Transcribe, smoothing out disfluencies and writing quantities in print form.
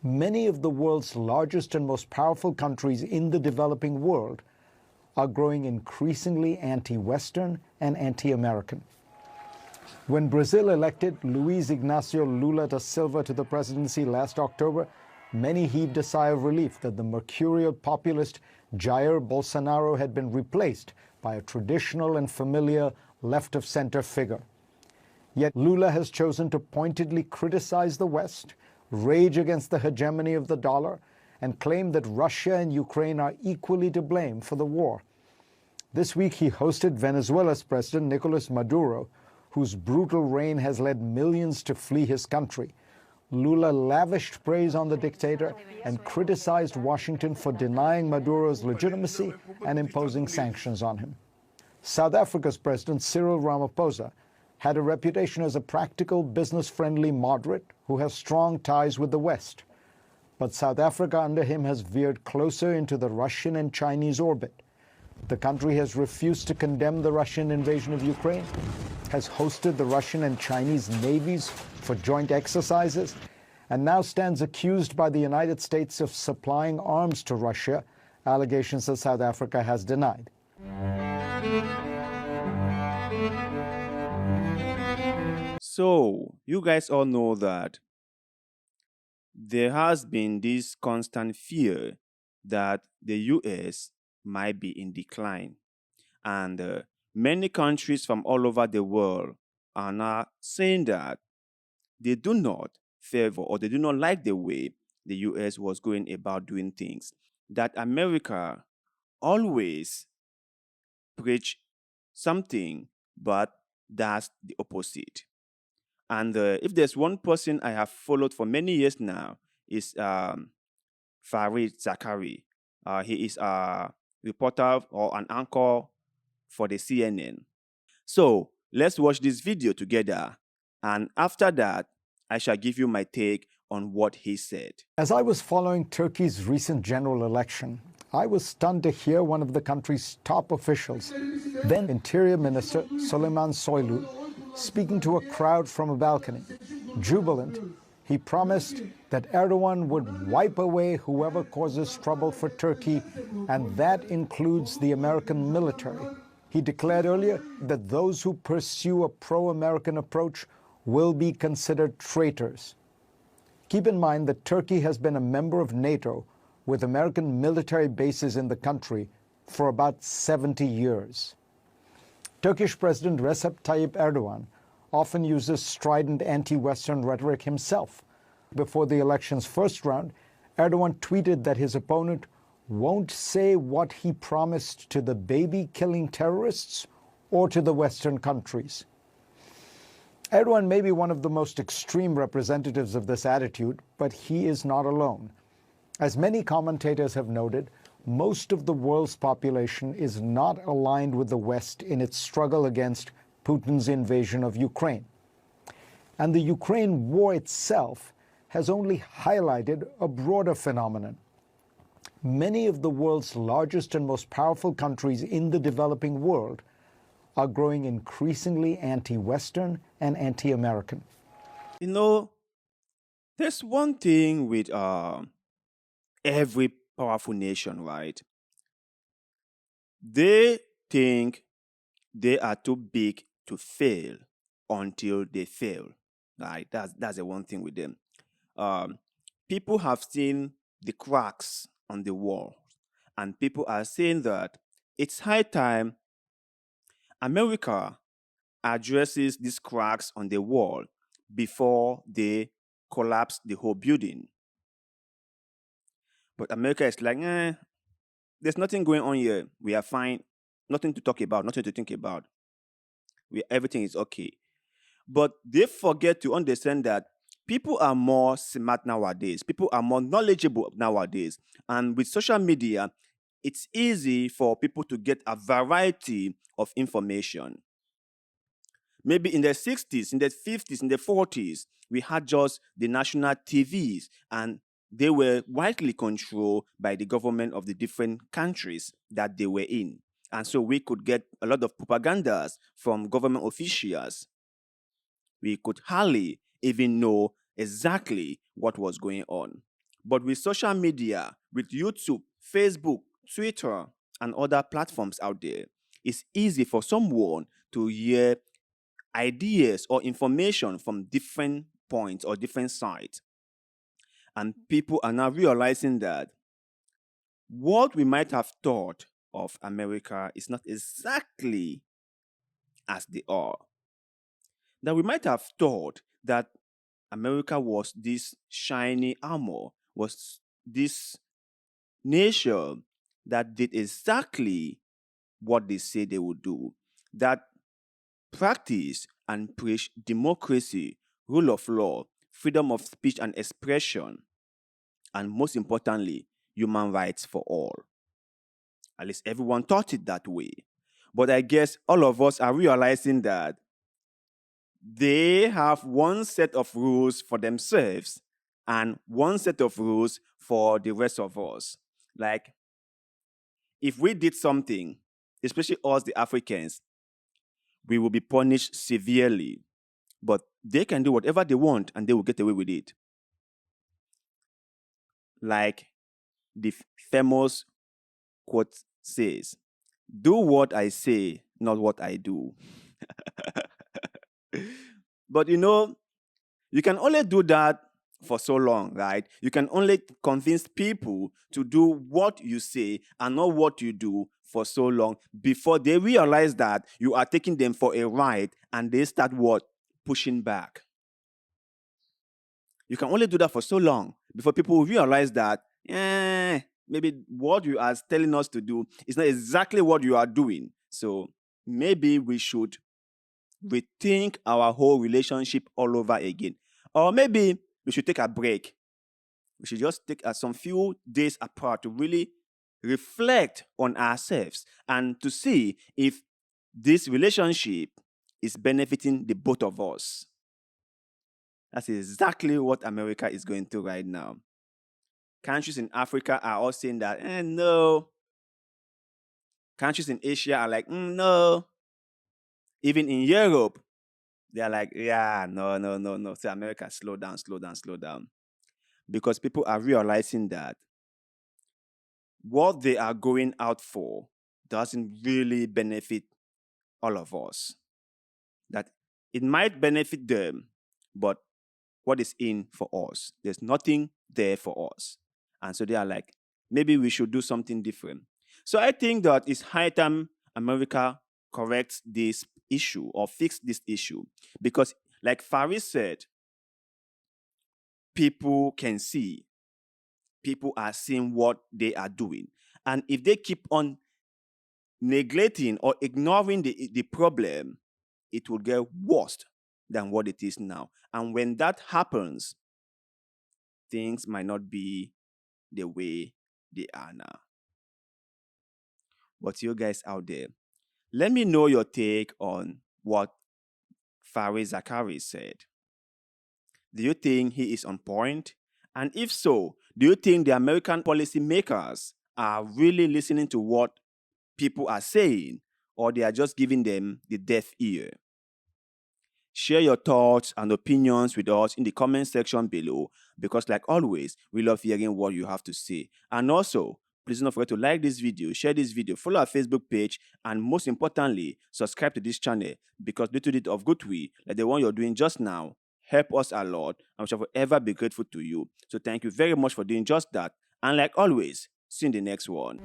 Many of the world's largest and most powerful countries in the developing world are growing increasingly anti-Western and anti-American. When Brazil elected Luiz Inácio Lula da Silva to the presidency last October, many heaved a sigh of relief that the mercurial populist Jair Bolsonaro had been replaced by a traditional and familiar left-of-center figure. Yet Lula has chosen to pointedly criticize the West, rage against the hegemony of the dollar, and claim that Russia and Ukraine are equally to blame for the war. This week he hosted Venezuela's President Nicolas Maduro, whose brutal reign has led millions to flee his country. Lula lavished praise on the dictator and criticized Washington for denying Maduro's legitimacy and imposing sanctions on him. South Africa's President Cyril Ramaphosa had a reputation as a practical, business-friendly moderate who has strong ties with the West. But South Africa under him has veered closer into the Russian and Chinese orbit. The country has refused to condemn the Russian invasion of Ukraine, has hosted the Russian and Chinese navies for joint exercises, and now stands accused by the United States of supplying arms to Russia, allegations that South Africa has denied. So, you guys all know that there has been this constant fear that the US might be in decline. And many countries from all over the world are now saying that they do not favor or they do not like the way the US was going about doing things. That America always preach something, but does the opposite. And if there's one person I have followed for many years now, is FAREED Zakaria. He is a reporter or an anchor for the CNN. So let's watch this video together, and after that, I shall give you my take on what he said. As I was following Turkey's recent general election, I was stunned to hear one of the country's top officials, then Interior Minister Süleyman Soylu, speaking to a crowd from a balcony. Jubilant, he promised that Erdogan would wipe away whoever causes trouble for Turkey, and that includes the American military. He declared earlier that those who pursue a pro-American approach will be considered traitors. Keep in mind that Turkey has been a member of NATO with American military bases in the country for about 70 years. Turkish President Recep Tayyip Erdogan often uses strident anti-Western rhetoric himself. Before the election's first round, Erdogan tweeted that his opponent won't say what he promised to the baby-killing terrorists or to the Western countries. Erdogan may be one of the most extreme representatives of this attitude, but he is not alone. As many commentators have noted, most of the world's population is not aligned with the West in its struggle against Putin's invasion of Ukraine. And the Ukraine war itself has only highlighted a broader phenomenon. Many of the world's largest and most powerful countries in the developing world are growing increasingly anti-Western and anti-American. You know, there's one thing with every powerful nation, right? They think they are too big to fail until they fail, right? That's the one thing with them. People have seen the cracks on the wall, and people are saying that it's high time America addresses these cracks on the wall before they collapse the whole building. But America is like, there's nothing going on here. We are fine. Nothing to talk about, nothing to think about. Everything is okay. But they forget to understand that people are more smart nowadays. People are more knowledgeable nowadays. And with social media, it's easy for people to get a variety of information. Maybe in the 60s, in the 50s, in the 40s, we had just the national TVs, and they were widely controlled by the government of the different countries that they were in. And so we could get a lot of propagandas from government officials. We could hardly even know exactly what was going on. But with social media, with YouTube, Facebook, Twitter, and other platforms out there, it's easy for someone to hear ideas or information from different points or different sides. And people are now realizing that what we might have thought of America is not exactly as they are. That we might have thought that America was this shiny armor, was this nation that did exactly what they say they would do, that practice and preach democracy, rule of law, freedom of speech and expression, and most importantly, human rights for all. At least everyone thought it that way. But I guess all of us are realizing that they have one set of rules for themselves and one set of rules for the rest of us. Like, if we did something, especially us, the Africans, we will be punished severely. But they can do whatever they want and they will get away with it. Like the famous quote says, "Do what I say, not what I do." But you can only do that for so long, right? You can only convince people to do what you say and not what you do for so long before they realize that you are taking them for a ride and they start what? Pushing back. You can only do that for so long before people realize that maybe what you are telling us to do is not exactly what you are doing. So maybe we should rethink our whole relationship all over again. Or maybe we should take a break. We should just take some few days apart to really reflect on ourselves and to see if this relationship is benefiting the both of us. That's exactly what America is going through right now. Countries in Africa are all saying that, no. Countries in Asia are like, no. Even in Europe, they're like, yeah, no, no, no, no. Say, America, slow down, slow down, slow down. Because people are realizing that what they are going out for doesn't really benefit all of us. That it might benefit them, but what is in for us? There's nothing there for us. And so they are like, maybe we should do something different. So I think that it's high time America corrects this issue or fix this issue. Because like FAREED said, people can see. People are seeing what they are doing. And if they keep on neglecting or ignoring the problem, it will get worse than what it is now. And when that happens, things might not be the way they are now. But you guys out there, let me know your take on what Zakaria said. Do you think he is on point? And if so, do you think the American policymakers are really listening to what people are saying, or they are just giving them the deaf ear? Share your thoughts and opinions with us in the comment section below, because like always, we love hearing what you have to say. And also, please don't forget to like this video, share this video, follow our Facebook page, and most importantly, subscribe to this channel, because little bit of good way, like the one you're doing just now, help us a lot, and we shall forever be grateful to you. So thank you very much for doing just that. And like always, see you in the next one.